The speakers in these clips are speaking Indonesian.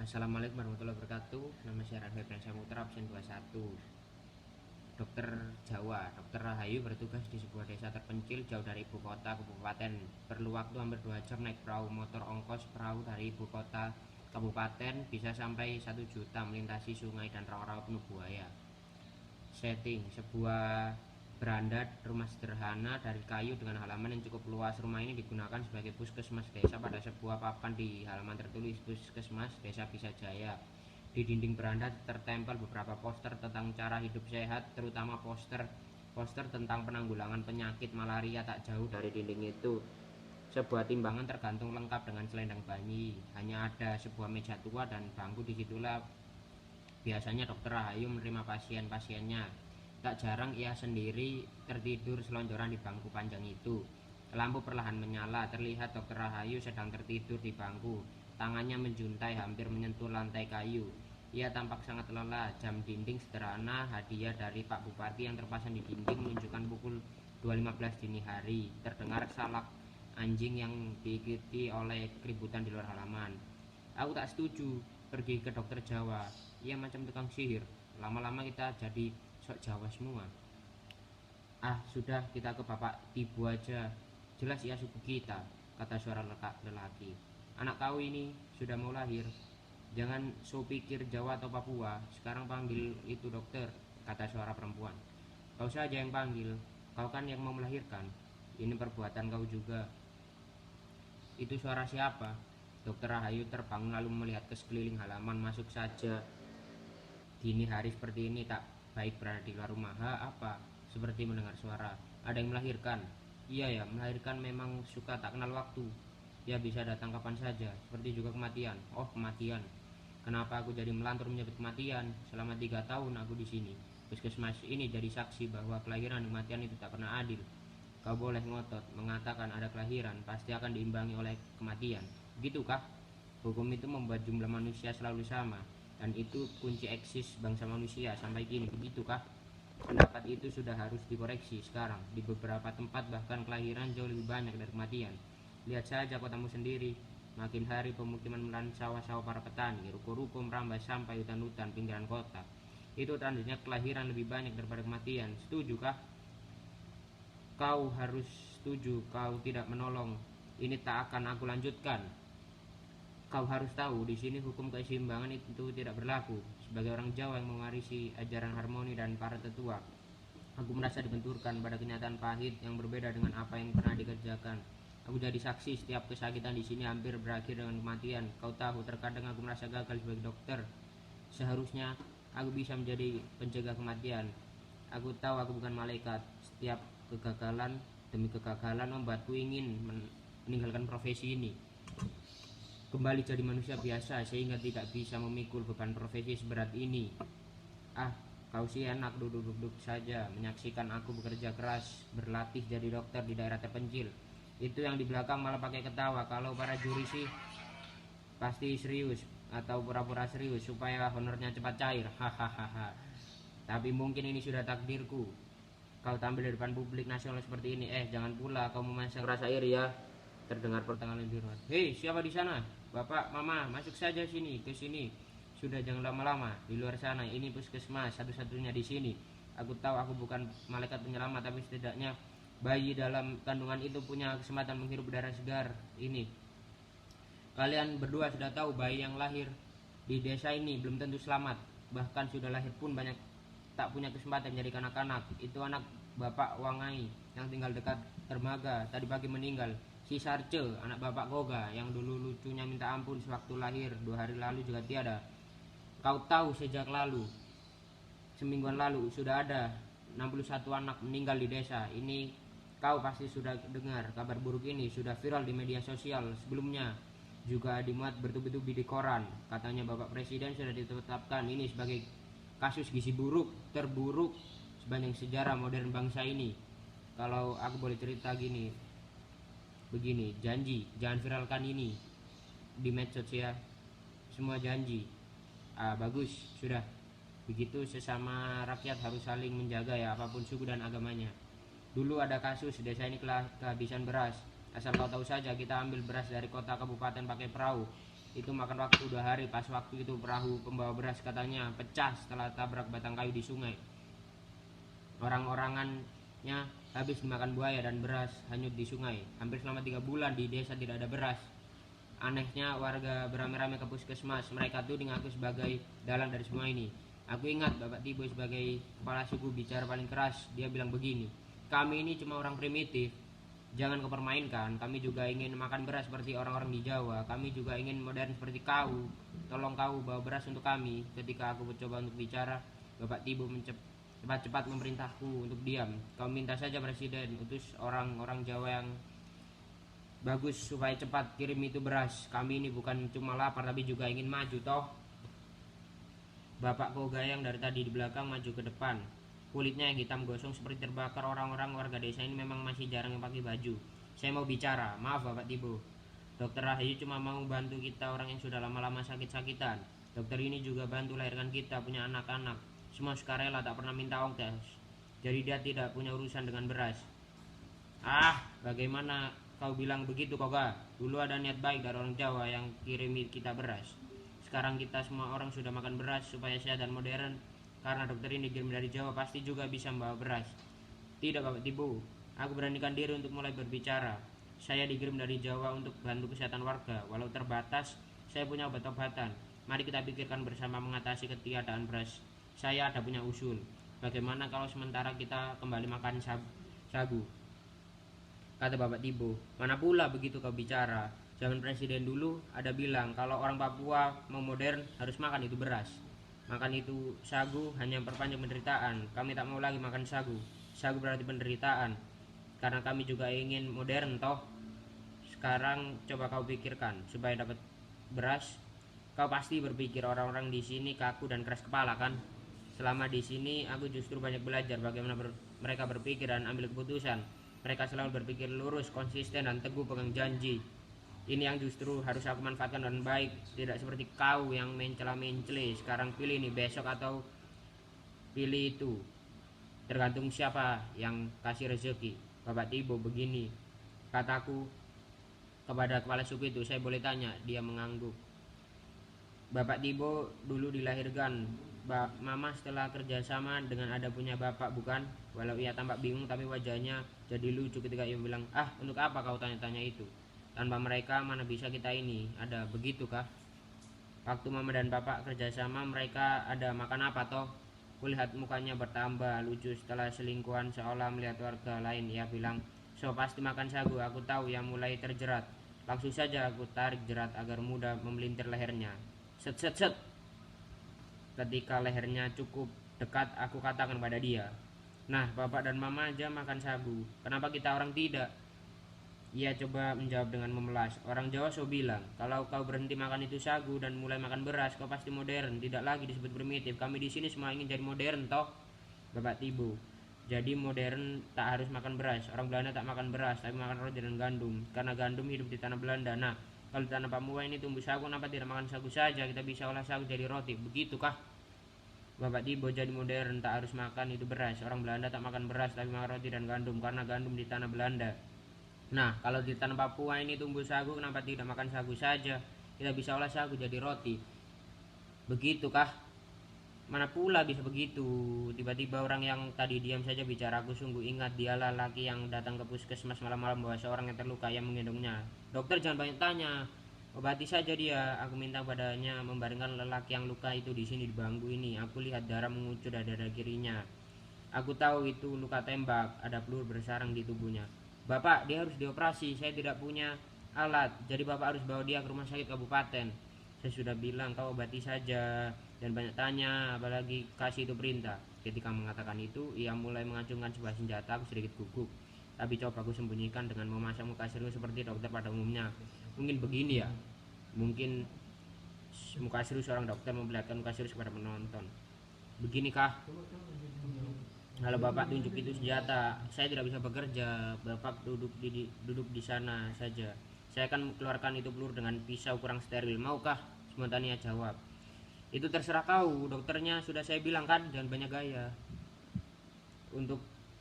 Assalamualaikum warahmatullahi wabarakatuh. Nama saya Randy Pransyah Mutra, absen 21. Dokter Jawa, Dokter Rahayu bertugas di sebuah desa terpencil jauh dari ibu kota kabupaten. Perlu waktu hampir 2 jam naik perahu motor. Ongkos perahu dari ibu kota kabupaten bisa sampai 1 juta, melintasi sungai dan rawa-rawa penuh buaya. Setting sebuah beranda rumah sederhana dari kayu dengan halaman yang cukup luas. Rumah ini digunakan sebagai puskesmas desa. Pada sebuah papan di halaman tertulis Puskesmas Desa Bisajaya. Di dinding beranda tertempel beberapa poster tentang cara hidup sehat, terutama poster tentang penanggulangan penyakit malaria. Tak jauh dari dinding itu sebuah timbangan tergantung lengkap dengan selendang bayi. Hanya ada sebuah meja tua dan bangku. Disitulah biasanya Dokter Rahayu menerima pasien-pasiennya. Tak jarang ia sendiri tertidur selonjoran di bangku panjang itu. Lampu perlahan menyala, terlihat Dokter Rahayu sedang tertidur di bangku. Tangannya menjuntai hampir menyentuh lantai kayu. Ia tampak sangat lelah. Jam dinding sederhana hadiah dari Pak Bupati yang terpasang di dinding menunjukkan pukul 2.15 dini hari. Terdengar salak anjing yang diikuti oleh keributan di luar halaman. Aku tak setuju pergi ke dokter Jawa. Ia macam tukang sihir. Lama-lama kita jadi sok Jawa semua. Ah, sudah, kita ke Bapak Ibu aja. Jelas ia suku kita, kata suara lelaki. Anak kau ini sudah mau lahir. Jangan so pikir Jawa atau Papua. Sekarang panggil itu dokter, kata suara perempuan. Kau saja yang panggil. Kau kan yang mau melahirkan. Ini perbuatan kau juga. Itu suara siapa? Dokter Rahayu terbangun lalu melihat ke sekeliling halaman. Masuk saja. Dini hari seperti ini tak baik berada di luar rumah. Apa? Seperti mendengar suara. Ada yang melahirkan. Iya ya, melahirkan memang suka tak kenal waktu. Ya bisa datang kapan saja, seperti juga kematian. Oh, kematian. Kenapa aku jadi melantur menyebut kematian? Selama 3 tahun aku di sini. Puskesmas ini jadi saksi bahwa kelahiran dan kematian itu tak pernah adil. Kau boleh ngotot mengatakan ada kelahiran pasti akan diimbangi oleh kematian. Begitukah? Hukum itu membuat jumlah manusia selalu sama, dan itu kunci eksis bangsa manusia sampai kini. Begitukah? Pendapat itu sudah harus dikoreksi sekarang. Di beberapa tempat bahkan kelahiran jauh lebih banyak dari kematian. Lihat saja kotamu sendiri. Makin hari pemukiman menelan sawah-sawah para petani, ruko-ruko merambah sampai hutan-hutan pinggiran kota. Itu tandanya kelahiran lebih banyak daripada kematian. Setujukah? Kau harus setuju. Kau tidak menolong. Ini tak akan aku lanjutkan. Kau harus tahu, di sini hukum keseimbangan itu tidak berlaku. Sebagai orang Jawa yang mewarisi ajaran harmoni dan para tetua, aku merasa dibenturkan pada kenyataan pahit yang berbeda dengan apa yang pernah dikerjakan. Aku jadi saksi setiap kesakitan di sini hampir berakhir dengan kematian. Kau tahu, terkadang aku merasa gagal sebagai dokter. Seharusnya aku bisa menjadi pencegah kematian. Aku tahu aku bukan malaikat. Setiap kegagalan demi kegagalan membuatku ingin meninggalkan profesi ini, kembali jadi manusia biasa sehingga tidak bisa memikul beban profesi seberat ini. Ah, kau sih enak duduk-duduk saja menyaksikan aku bekerja keras berlatih jadi dokter di daerah terpencil. Itu yang di belakang malah pakai ketawa. Kalau para juri sih pasti serius atau pura-pura serius supaya honornya cepat cair. Hahaha. Tapi mungkin ini sudah takdirku. Kau tampil di depan publik nasional seperti ini. Jangan pula kau memasang rasa iri ya. Terdengar pertengkaran di luar. Hei, siapa di sana? Bapak, mama, masuk saja sini, ke sini. Sudah, jangan lama-lama. Di luar sana, ini puskesmas satu-satunya di sini. Aku tahu aku bukan malaikat penyelamat, tapi setidaknya bayi dalam kandungan itu punya kesempatan menghirup udara segar ini. Kalian berdua sudah tahu bayi yang lahir di desa ini belum tentu selamat. Bahkan sudah lahir pun banyak tak punya kesempatan menjadi kanak-kanak. Itu anak Bapak Wangai yang tinggal dekat dermaga tadi pagi meninggal. Si Sarce, anak Bapak Goga yang dulu lucunya minta ampun sewaktu lahir 2 hari lalu juga tiada. Kau tahu sejak semingguan lalu sudah ada 61 anak meninggal di desa ini. Kau pasti sudah dengar kabar buruk ini, sudah viral di media sosial. Sebelumnya juga dimuat bertubi-tubi di koran. Katanya Bapak Presiden sudah ditetapkan ini sebagai kasus gizi buruk terburuk sepanjang sejarah modern bangsa ini. Kalau aku boleh cerita begini, janji jangan viralkan ini di medsos ya, semua janji. Bagus, sudah begitu sesama rakyat harus saling menjaga ya, apapun suku dan agamanya. Dulu ada kasus desa ini kehabisan beras. Asal kau tahu saja, kita ambil beras dari kota kabupaten pakai perahu. Itu makan waktu 2 hari. Pas waktu itu perahu pembawa beras katanya pecah setelah tabrak batang kayu di sungai. Orang-orangannya habis dimakan buaya dan beras hanyut di sungai. Hampir selama 3 bulan di desa tidak ada beras. Anehnya warga beramai-ramai ke puskesmas. Mereka tuh ngaku sebagai dalang dari semua ini. Aku ingat Bapak Tibo sebagai kepala suku bicara paling keras. Dia bilang begini, kami ini cuma orang primitif, jangan kau permainkan. Kami juga ingin makan beras seperti orang-orang di Jawa. Kami juga ingin modern seperti kau. Tolong kau bawa beras untuk kami. Ketika aku mencoba untuk bicara, Bapak Tibo cepat-cepat memerintahku untuk diam. Kau minta saja presiden utus orang-orang Jawa yang bagus supaya cepat kirim itu beras. Kami ini bukan cuma lapar tapi juga ingin maju toh. Bapak Kogayang dari tadi di belakang maju ke depan. Kulitnya yang hitam gosong seperti terbakar. Orang-orang warga desa ini memang masih jarang yang pakai baju. Saya mau bicara. Maaf Bapak Tibo. Dokter Rahayu cuma mau bantu kita orang yang sudah lama-lama sakit-sakitan. Dokter ini juga bantu lahirkan kita, punya anak-anak. Semua sukarela, tak pernah minta ongkos. Jadi dia tidak punya urusan dengan beras. Ah, bagaimana kau bilang begitu Koga? Dulu ada niat baik dari orang Jawa yang kirim kita beras. Sekarang kita semua orang sudah makan beras supaya sehat dan modern. Karena dokter ini dikirim dari Jawa pasti juga bisa membawa beras. Tidak Bapak Tibu, aku beranikan diri untuk mulai berbicara. Saya dikirim dari Jawa untuk bantu kesehatan warga. Walau terbatas, saya punya obat-obatan. Mari kita pikirkan bersama mengatasi ketiadaan beras. Saya ada punya usul. Bagaimana kalau sementara kita kembali makan sagu? Kata Bapak Tibo. Mana pula begitu kau bicara? Zaman presiden dulu ada bilang kalau orang Papua mau modern harus makan itu beras. Makan itu sagu hanya memperpanjang penderitaan. Kami tak mau lagi makan sagu. Sagu berarti penderitaan. Karena kami juga ingin modern toh. Sekarang coba kau pikirkan supaya dapat beras. Kau pasti berpikir orang-orang di sini kaku dan keras kepala kan? Selama di sini aku justru banyak belajar bagaimana mereka berpikir dan ambil keputusan. Mereka selalu berpikir lurus, konsisten dan teguh pegang janji. Ini yang justru harus aku manfaatkan dengan baik. Tidak seperti kau yang mencela-mencela. Sekarang pilih nih, besok atau pilih itu. Tergantung siapa yang kasih rezeki. Bapak Tibo begini, kataku kepada kepala suku itu. Saya boleh tanya? Dia mengangguk. Bapak Tibo dulu dilahirkan Mama setelah kerjasama dengan ada punya bapak bukan? Walau ia tampak bingung tapi wajahnya jadi lucu ketika ia bilang, ah untuk apa kau tanya-tanya itu? Tanpa mereka mana bisa kita ini? Ada begitukah? Waktu mama dan bapak kerjasama mereka ada makan apa toh? Kulihat mukanya bertambah lucu setelah selingkuhan seolah melihat warga lain. Ia bilang, so pasti makan sagu. Aku tahu yang mulai terjerat. Langsung saja aku tarik jerat agar mudah memelintir lehernya. Set set set. Ketika lehernya cukup dekat aku katakan pada dia, nah bapak dan mama aja makan sagu, kenapa kita orang tidak? Ia coba menjawab dengan memelas. Orang Jawa so bilang, kalau kau berhenti makan itu sagu dan mulai makan beras, kau pasti modern, tidak lagi disebut primitif. Kami di sini semua ingin jadi modern toh, Bapak Tibo. Jadi modern tak harus makan beras. Orang Belanda tak makan beras, tapi makan roti dan gandum. Karena gandum hidup di tanah Belanda. Nah, kalau di tanah Papua ini tumbuh sagu, kenapa tidak makan sagu saja? Kita bisa olah sagu jadi roti. Begitukah? Bapak Tibo jadi modern, tak harus makan itu beras. Orang Belanda tak makan beras, tapi makan roti dan gandum. Karena gandum di tanah Belanda. Nah, kalau di tanah Papua ini tumbuh sagu, kenapa tidak makan sagu saja? Kita bisa olah sagu jadi roti. Begitukah? Mana pula bisa begitu? Tiba-tiba orang yang tadi diam saja bicara. Aku sungguh ingat dialah laki yang datang ke puskesmas malam-malam bawa seorang yang terluka yang menggendongnya. Dokter jangan banyak tanya, obati saja dia. Aku minta padanya membaringkan lelaki yang luka itu di sini di bangku ini. Aku lihat darah mengucur dari dada kirinya. Aku tahu itu luka tembak, ada peluru bersarang di tubuhnya. Bapak, dia harus dioperasi. Saya tidak punya alat, jadi bapak harus bawa dia ke rumah sakit kabupaten. Saya sudah bilang kau obati saja dan banyak tanya, apalagi kasih itu perintah. Ketika mengatakan itu, ia mulai mengacungkan sebuah senjata. Aku sedikit gugup, tapi coba aku sembunyikan dengan memasang muka serius seperti dokter pada umumnya. Mungkin begini ya, mungkin muka serius seorang dokter memperlihatkan muka serius kepada penonton. Beginikah? Kalau bapak tunjuk itu senjata, saya tidak bisa bekerja. Bapak duduk di sana saja. Saya akan keluarkan itu peluru dengan pisau kurang steril. Maukah? Spontanea jawab. Itu terserah kau. Dokternya sudah saya bilang kan, jangan banyak gaya. Untuk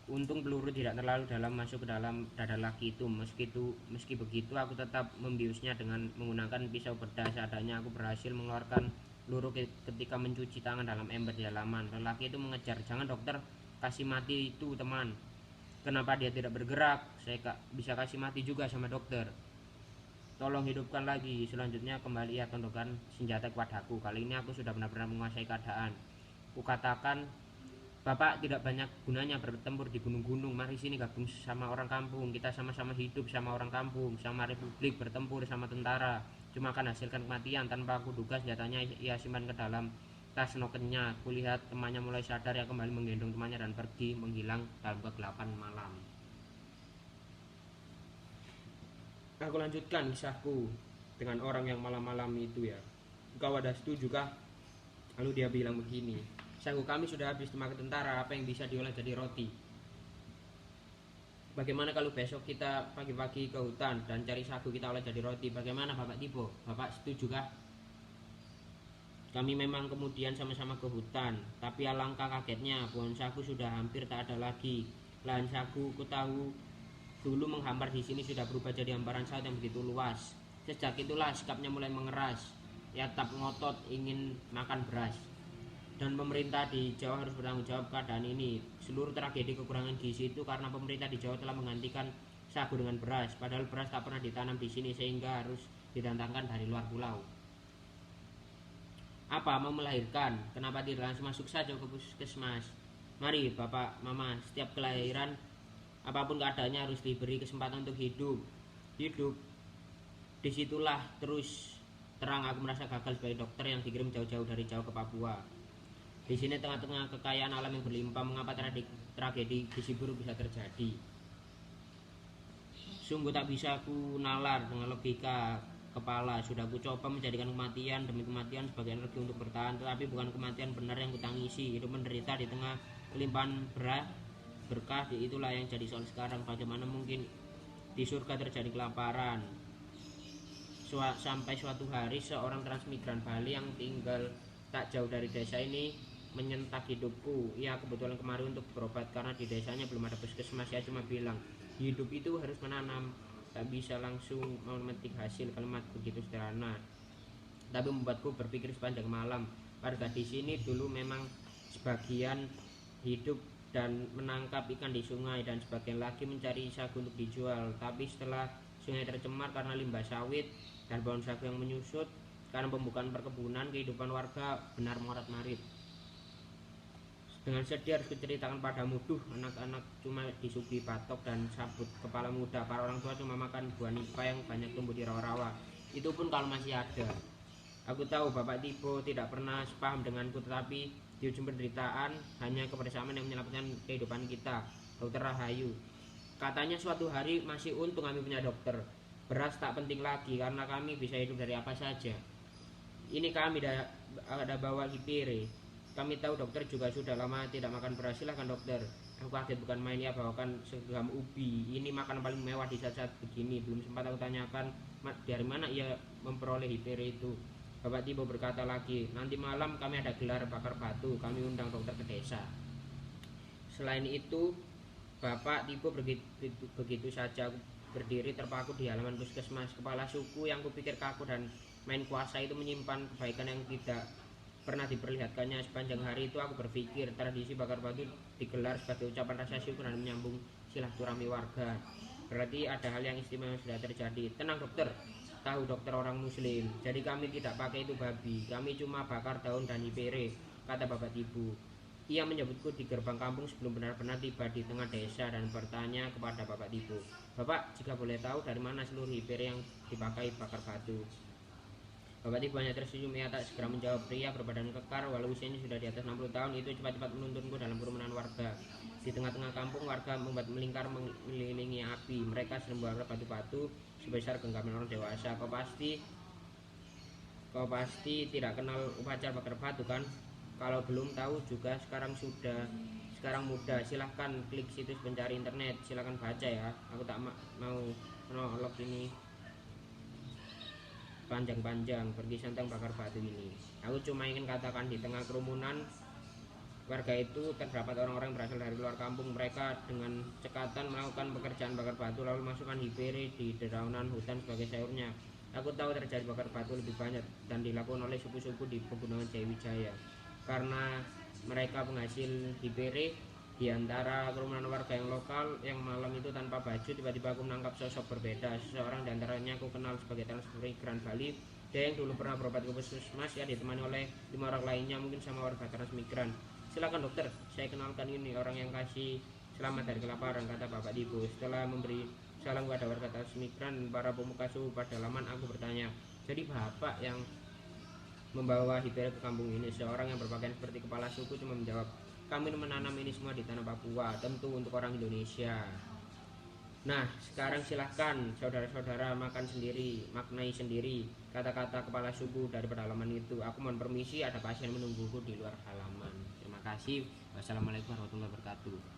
Untung peluru tidak terlalu dalam masuk ke dalam dada laki itu. Meski begitu aku tetap membiusnya dengan menggunakan pisau bedah. Seadanya aku berhasil mengeluarkan peluru ketika mencuci tangan dalam ember di halaman. Lelaki itu mengejar, "Jangan dokter, kasih mati itu teman. Kenapa dia tidak bergerak? Saya bisa kasih mati juga sama dokter. Tolong hidupkan lagi." Selanjutnya kembali ia tundukkan senjata kepadaku. Kali ini aku sudah benar-benar menguasai keadaan. Kukatakan, "Bapak tidak banyak gunanya bertempur di gunung-gunung. Mari sini gabung sama orang kampung. Kita sama-sama hidup sama orang kampung, sama republik, bertempur sama tentara. Cuma akan hasilkan kematian." Tanpa aku duga senjatanya ia simpan ke dalam tas nokennya. Kulihat temannya mulai sadar, ia kembali menggendong temannya dan pergi menghilang dalam kegelapan malam. Aku lanjutkan kisahku dengan orang yang malam-malam itu ya. "Kau ada setuju kah?" Lalu dia bilang begini, "Sagu kami sudah habis dimakan tentara, apa yang bisa diolah jadi roti? Bagaimana kalau besok kita pagi-pagi ke hutan dan cari sagu kita olah jadi roti? Bagaimana Bapak Tipo? Bapak setuju kah?" Kami memang kemudian sama-sama ke hutan, tapi alangkah kagetnya pohon sagu sudah hampir tak ada lagi. Lahan sagu ku tahu dulu menghampar di sini sudah berubah jadi hamparan sawit yang begitu luas. Sejak itulah sikapnya mulai mengeras. Ia tetap ngotot ingin makan beras. Dan pemerintah di Jawa harus bertanggung jawab keadaan ini. Seluruh tragedi kekurangan gizi itu karena pemerintah di Jawa telah menggantikan sagu dengan beras. Padahal beras tak pernah ditanam di sini sehingga harus didatangkan dari luar pulau. "Apa, mau melahirkan? Kenapa tidak langsung masuk saja ke puskesmas? Mari Bapak, Mama, setiap kelahiran apapun keadaannya harus diberi kesempatan untuk hidup. Disitulah terus terang aku merasa gagal sebagai dokter yang dikirim jauh-jauh dari Jawa ke Papua. Di sini tengah-tengah kekayaan alam yang berlimpah, mengapa tragedi gizi buruk bisa terjadi? Sungguh tak bisa ku nalar dengan logika kepala. Sudah ku coba menjadikan kematian demi kematian sebagai energi untuk bertahan, tetapi bukan kematian benar yang kutangisi. Hidup menderita di tengah kelimpahan berkah, itulah yang jadi soal sekarang. Bagaimana mungkin di surga terjadi kelaparan? Sampai suatu hari seorang transmigran Bali yang tinggal tak jauh dari desa ini menyentak hidupku. Ia kebetulan kemari untuk berobat karena di desanya belum ada puskesmas. Ia cuma bilang, hidup itu harus menanam, tak bisa langsung memetik hasil. Kalimat begitu sederhana, tapi membuatku berpikir sepanjang malam. Warga di sini dulu memang sebagian hidup dan menangkap ikan di sungai, dan sebagian lagi mencari sagu untuk dijual. Tapi setelah sungai tercemar karena limbah sawit dan pohon sagu yang menyusut karena pembukaan perkebunan, kehidupan warga benar morat-marit. Dengan sedih harus kuceritakan padamu, anak-anak cuma disuguhi batok dan sabut kepala muda. Para orang tua cuma makan buah nipah yang banyak tumbuh di rawa-rawa. Itu pun kalau masih ada. Aku tahu Bapak Tipo tidak pernah sepaham denganku, tetapi di ujung penderitaan hanya kebersamaan yang menyelamatkan kehidupan kita. Dokter Rahayu, katanya suatu hari, masih untung kami punya dokter. Beras tak penting lagi karena kami bisa hidup dari apa saja. Ini kami ada bawa hipere. Kami tahu dokter juga sudah lama tidak makan beras. Silahkan dokter. Aku kaget bukan main. Ia bawakan segenggam ubi. Ini makanan paling mewah di saat-saat begini. Belum sempat aku tanyakan dari mana ia memperoleh hipere itu. Bapak Tipo berkata lagi, nanti malam kami ada gelar bakar batu. Kami undang dokter ke desa. Selain itu, Bapak Tipo begitu saja berdiri terpaku di halaman puskesmas. Kepala suku yang kupikir kaku dan main kuasa itu menyimpan kebaikan yang tidak pernah diperlihatkannya. Sepanjang hari itu aku berpikir tradisi bakar batu digelar sebagai ucapan rasa syukur dan menyambung silaturahmi warga. Berarti ada hal yang istimewa yang sudah terjadi. Tenang dokter, tahu dokter orang muslim, jadi kami tidak pakai itu babi. Kami cuma bakar daun dan hipere, kata Bapak Tibu. Ia menyebutku di gerbang kampung sebelum benar-benar tiba di tengah desa dan bertanya kepada Bapak Tibu, Bapak, jika boleh tahu dari mana seluruh hipere yang dipakai bakar batu? Bapak Tibu hanya tersenyum. Ia tak segera menjawab. Pria berbadan kekar walau usianya sudah di atas 60 tahun itu cepat-cepat menuntunku dalam kerumunan warga. Di tengah-tengah kampung, warga membuat melingkar mengelilingi api. Mereka sedang membakar batu-batu sebesar genggaman orang dewasa. Kau pasti tidak kenal upacara bakar batu kan? Kalau belum tahu juga sekarang mudah. Silahkan klik situs pencari internet, silahkan baca ya. Aku tak mau monolog ini panjang-panjang pergi tentang bakar batu ini. Aku cuma ingin katakan di tengah kerumunan Warga itu terdapat orang-orang berasal dari luar kampung. Mereka dengan cekatan melakukan pekerjaan bakar batu lalu masukkan hibere di dedaunan hutan sebagai sayurnya. Aku tahu terjadi bakar batu lebih banyak dan dilakukan oleh suku-suku di pegunungan Jayawijaya karena mereka penghasil hibere. Di antara kerumunan warga yang lokal yang malam itu tanpa baju, tiba-tiba aku menangkap sosok berbeda. Seseorang di antaranya aku kenal sebagai transmigran Bali. Dia yang dulu pernah berobat ke puskesmas ya ditemani oleh 5 orang lainnya, mungkin sama warga transmigran. Silakan dokter, saya kenalkan ini orang yang kasih selamat dari kelaparan, kata Bapak Dibo. Setelah memberi salam kepada warga transmigran para pemuka suku pada halaman, aku bertanya, jadi Bapak yang membawa hibere ke kampung ini? Seorang yang berpakaian seperti kepala suku cuma menjawab, kami menanam ini semua di tanah Papua, tentu untuk orang Indonesia. Nah, sekarang silahkan saudara-saudara makan sendiri, maknai sendiri kata-kata kepala suku dari pedalaman itu. Aku mohon permisi, ada pasien menungguku di luar halaman. Terima kasih. Wassalamualaikum warahmatullahi wabarakatuh.